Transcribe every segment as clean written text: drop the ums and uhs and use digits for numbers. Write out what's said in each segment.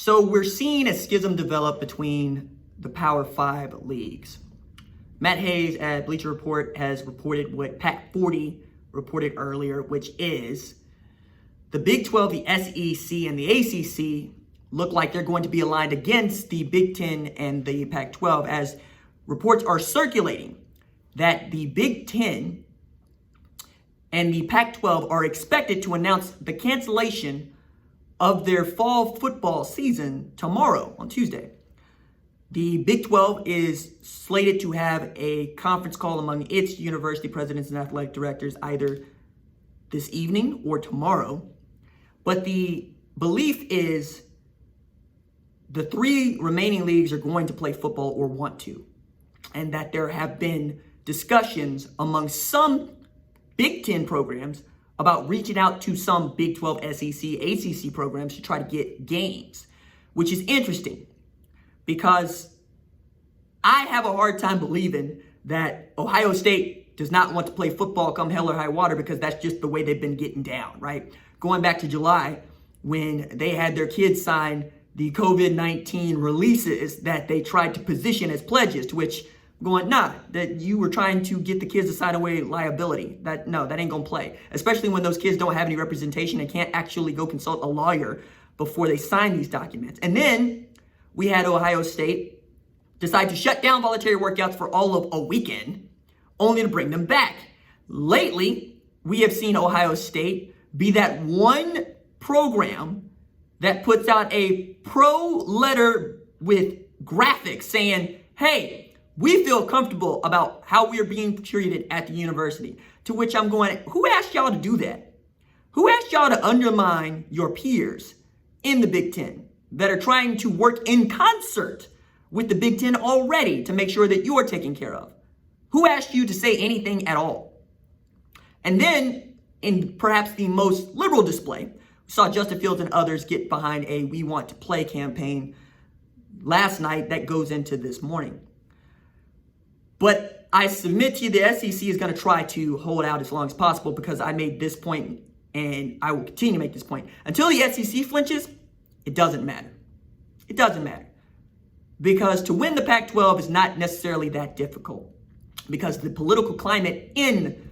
So we're seeing a schism develop between the Power 5 leagues. Matt Hayes at Bleacher Report has reported what Pac-40 reported earlier, which is the Big 12, the SEC, and the ACC look like they're going to be aligned against the Big 10 and the Pac-12, as reports are circulating that the Big 10 and the Pac-12 are expected to announce the cancellation of their fall football season tomorrow on Tuesday. The Big 12 is slated to have a conference call among its university presidents and athletic directors either this evening or tomorrow. But the belief is the three remaining leagues are going to play football or want to, and that there have been discussions among some Big 10 programs about reaching out to some Big 12, SEC, ACC programs to try to get games, which is interesting because I have a hard time believing that Ohio State does not want to play football come hell or high water, because that's just the way they've been getting down, right? Going back to July when they had their kids sign the COVID-19 releases that they tried to position as pledges, to which going, nah, that you were trying to get the kids to sign away liability. That ain't gonna play. Especially when those kids don't have any representation and can't actually go consult a lawyer before they sign these documents. And then we had Ohio State decide to shut down voluntary workouts for all of a weekend, only to bring them back. Lately, we have seen Ohio State be that one program that puts out a pro letter with graphics saying, hey, we feel comfortable about how we are being treated at the university. To which I'm going, who asked y'all to do that? Who asked y'all to undermine your peers in the Big 10 that are trying to work in concert with the Big 10 already to make sure that you are taken care of? Who asked you to say anything at all? And then, in perhaps the most liberal display, we saw Justin Fields and others get behind a We Want to Play campaign last night that goes into this morning. But I submit to you, the SEC is going to try to hold out as long as possible, because I made this point and I will continue to make this point. Until the SEC flinches, it doesn't matter. It doesn't matter. Because to win the Pac-12 is not necessarily that difficult, because the political climate in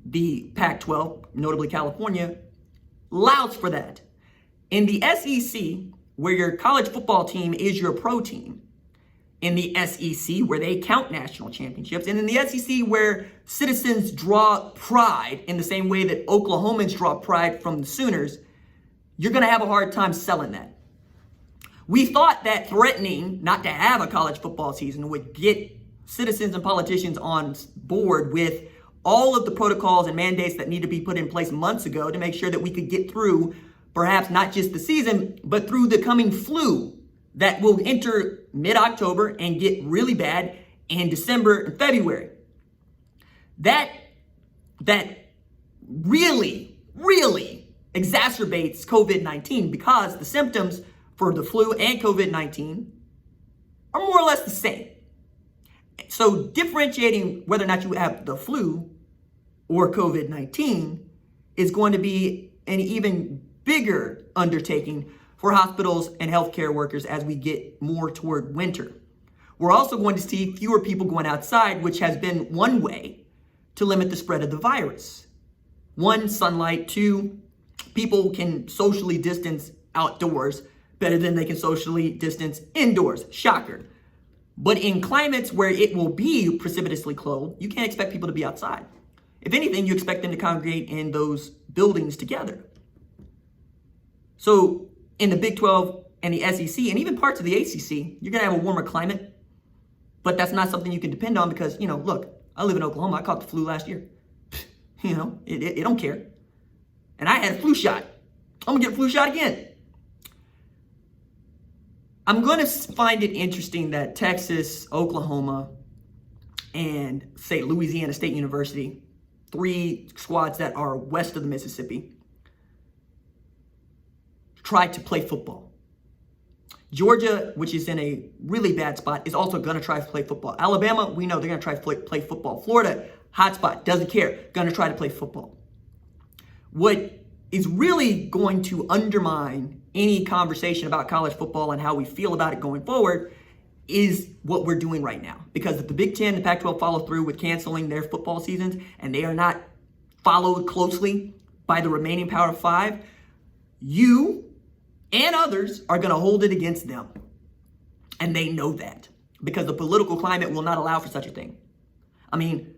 the Pac-12, notably California, allows for that. In the SEC, where your college football team is your pro team, in the SEC, where they count national championships, and in the SEC, where citizens draw pride in the same way that Oklahomans draw pride from the Sooners, you're going to have a hard time selling that. We thought that threatening not to have a college football season would get citizens and politicians on board with all of the protocols and mandates that need to be put in place months ago to make sure that we could get through perhaps not just the season, but through the coming flu that will enter mid-October and get really bad in December and February. That really, really exacerbates COVID-19, because the symptoms for the flu and COVID-19 are more or less the same. So differentiating whether or not you have the flu or COVID-19 is going to be an even bigger undertaking for hospitals and healthcare workers as we get more toward winter. We're also going to see fewer people going outside, which has been one way to limit the spread of the virus. One, sunlight. Two, people can socially distance outdoors better than they can socially distance indoors. Shocker. But in climates where it will be precipitously cold, you can't expect people to be outside. If anything, you expect them to congregate in those buildings together. So in the Big 12 and the SEC, and even parts of the ACC, you're going to have a warmer climate. But that's not something you can depend on, because, look, I live in Oklahoma. I caught the flu last year. It don't care. And I had a flu shot. I'm going to get a flu shot again. I'm going to find it interesting that Texas, Oklahoma, and, say, Louisiana State University, three squads that are west of the Mississippi, tried to play football. Georgia, which is in a really bad spot, is also going to try to play football. Alabama, we know they're going to try to play football. Florida, hot spot, doesn't care, going to try to play football. What is really going to undermine any conversation about college football and how we feel about it going forward is what we're doing right now. Because if the Big Ten and the Pac-12 follow through with canceling their football seasons and they are not followed closely by the remaining Power 5, you and others are going to hold it against them. And they know that because the political climate will not allow for such a thing. I mean,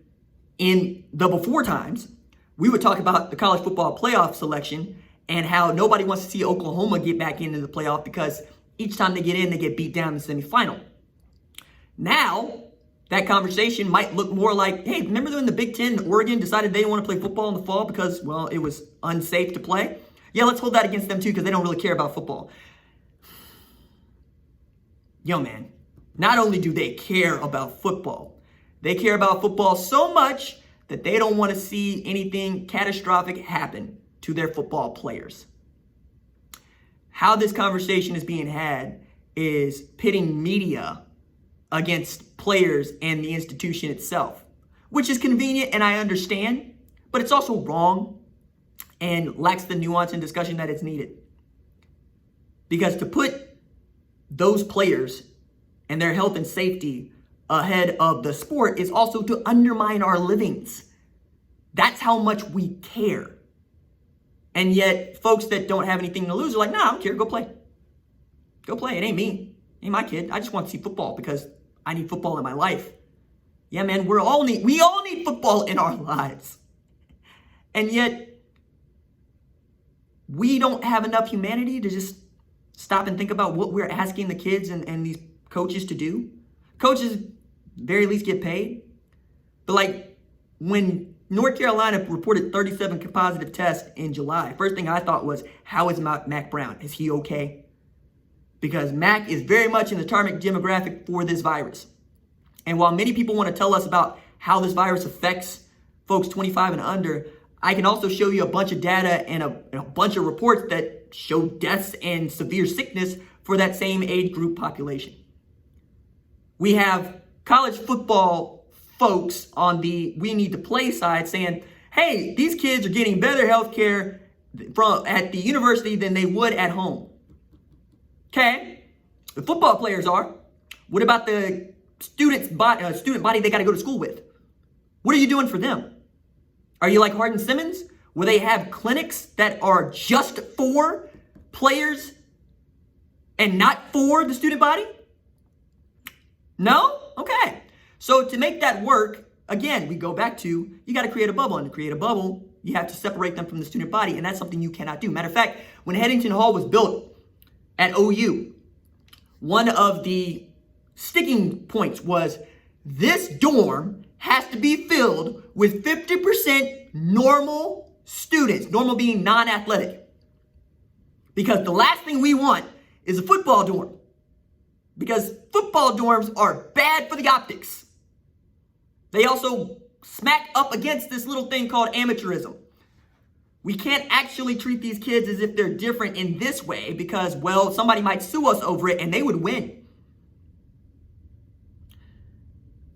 in the before times, we would talk about the college football playoff selection and how nobody wants to see Oklahoma get back into the playoff because each time they get in, they get beat down in the semifinal. Now, that conversation might look more like, hey, remember when the Big Ten and Oregon decided they didn't want to play football in the fall because, well, it was unsafe to play? Yeah, let's hold that against them too because they don't really care about football. Yo, man, not only do they care about football, they care about football so much that they don't want to see anything catastrophic happen to their football players. How this conversation is being had is pitting media against players and the institution itself, which is convenient and I understand, but it's also wrong and lacks the nuance and discussion that is needed. Because to put those players and their health and safety ahead of the sport is also to undermine our livings. That's how much we care. And yet, folks that don't have anything to lose are like, nah, I don't care, go play. Go play, it ain't me. It ain't my kid. I just want to see football because I need football in my life. Yeah, man, we all need football in our lives. And yet, we don't have enough humanity to just stop and think about what we're asking the kids and these coaches to do. Coaches, very least, get paid. But like when North Carolina reported 37 positive tests in July, first thing I thought was, how is Mac Brown? Is he okay? Because Mac is very much in the target demographic for this virus. And while many people want to tell us about how this virus affects folks 25 and under, I can also show you a bunch of data and a bunch of reports that show deaths and severe sickness for that same age group population. We have college football folks on the we need to play side saying, hey, these kids are getting better health care at the university than they would at home. Okay, the football players are. What about the student body they got to go to school with? What are you doing for them? Are you like Hardin Simmons, where they have clinics that are just for players and not for the student body? No? Okay. So to make that work, again, we go back to, you got to create a bubble. And to create a bubble, you have to separate them from the student body. And that's something you cannot do. Matter of fact, when Headington Hall was built at OU, one of the sticking points was this dorm has to be filled with 50% normal students, normal being non-athletic. Because the last thing we want is a football dorm. Because football dorms are bad for the optics. They also smack up against this little thing called amateurism. We can't actually treat these kids as if they're different in this way because, well, somebody might sue us over it and they would win.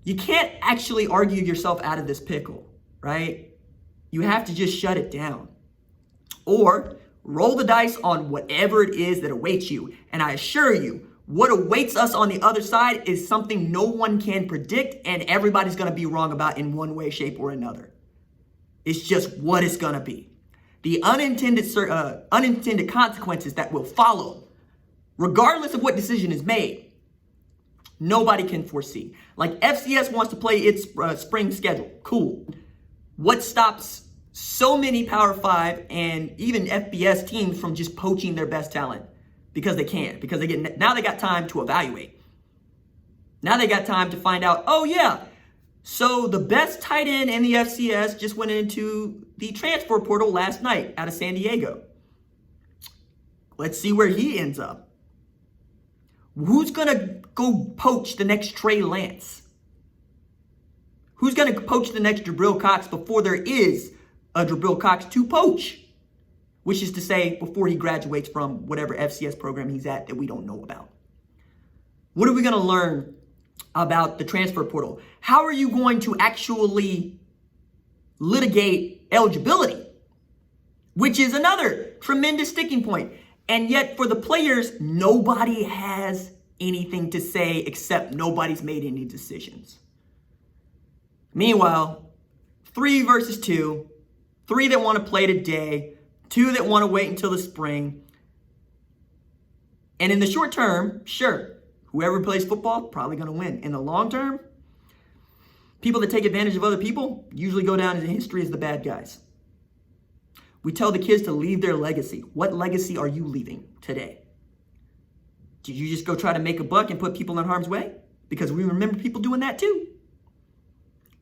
You can't actually argue yourself out of this pickle, right? You have to just shut it down. Or roll the dice on whatever it is that awaits you. And I assure you, what awaits us on the other side is something no one can predict and everybody's going to be wrong about in one way, shape, or another. It's just what it's going to be. The unintended consequences that will follow, regardless of what decision is made, nobody can foresee. Like FCS wants to play its spring schedule. Cool. What stops so many Power 5 and even FBS teams from just poaching their best talent? Because they can. Because now they got time to evaluate. Now they got time to find out, oh yeah, so the best tight end in the FCS just went into the transfer portal last night out of San Diego. Let's see where he ends up. Who's going to go poach the next Trey Lance? Who's going to poach the next Jabril Cox before there is a Jabril Cox to poach? Which is to say, before he graduates from whatever FCS program he's at that we don't know about. What are we going to learn about the transfer portal? How are you going to actually litigate eligibility? Which is another tremendous sticking point. And yet for the players, nobody has anything to say except nobody's made any decisions. Meanwhile, 3 versus 2, 3 that want to play today, 2 that want to wait until the spring. And in the short term, sure, whoever plays football, probably going to win. In the long term, people that take advantage of other people usually go down in history as the bad guys. We tell the kids to leave their legacy. What legacy are you leaving today? Did you just go try to make a buck and put people in harm's way? Because we remember people doing that too.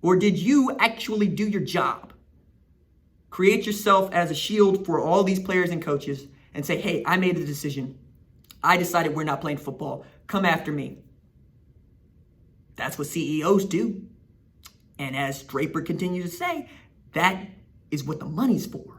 Or did you actually do your job? Create yourself as a shield for all these players and coaches and say, hey, I made a decision. I decided we're not playing football. Come after me. That's what CEOs do. And as Draper continues to say, that is what the money's for.